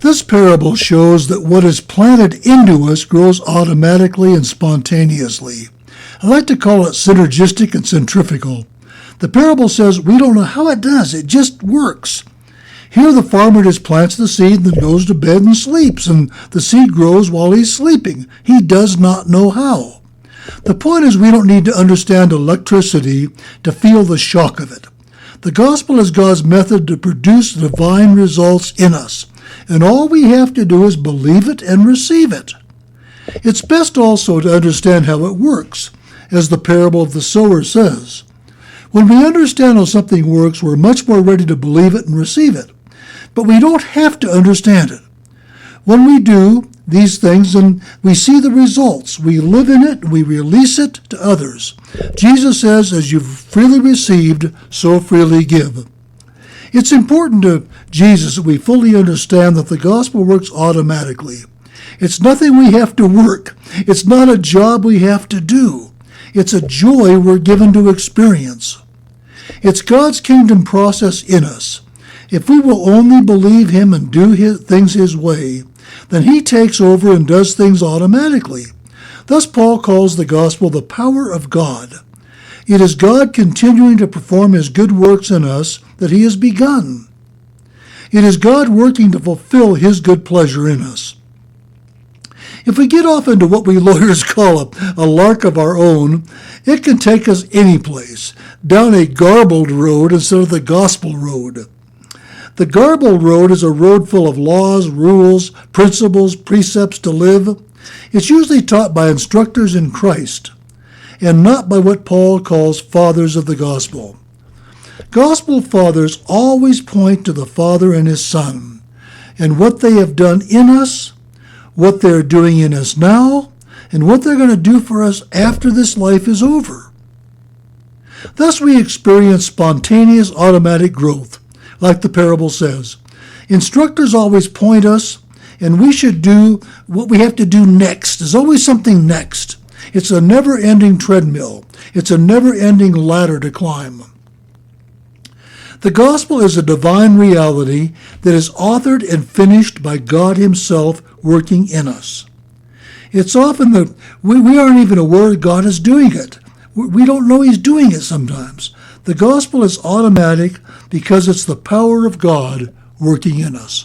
This parable shows that what is planted into us grows automatically and spontaneously. I like to call it synergistic and centrifugal. The parable says we don't know how it does, it just works. Here the farmer just plants the seed and then goes to bed and sleeps, and the seed grows while he's sleeping. He does not know how. The point is we don't need to understand electricity to feel the shock of it. The gospel is God's method to produce divine results in us, and all we have to do is believe it and receive it. It's best also to understand how it works, as the parable of the sower says. When we understand how something works, we're much more ready to believe it and receive it. But we don't have to understand it. When we do these things and we see the results, we live in it, and we release it to others. Jesus says, as you've freely received, so freely give. It's important to Jesus that we fully understand that the gospel works automatically. It's nothing we have to work. It's not a job we have to do. It's a joy we're given to experience. It's God's kingdom process in us. If we will only believe him and do things his way, then he takes over and does things automatically. Thus Paul calls the gospel the power of God. It is God continuing to perform his good works in us that he has begun. It is God working to fulfill his good pleasure in us. If we get off into what we lawyers call a lark of our own, it can take us any place, down a garbled road instead of the gospel road. The garbled road is a road full of laws, rules, principles, precepts to live. It's usually taught by instructors in Christ, and not by what Paul calls fathers of the gospel. Gospel fathers always point to the Father and his Son, and what they have done in us, what they're doing in us now, and what they're going to do for us after this life is over. Thus we experience spontaneous automatic growth, like the parable says. Instructors always point us, and we should do what we have to do next. There's always something next. It's a never-ending treadmill. It's a never-ending ladder to climb. The gospel is a divine reality that is authored and finished by God himself working in us. It's often that we aren't even aware God is doing it. We don't know he's doing it sometimes. The gospel is automatic because it's the power of God working in us.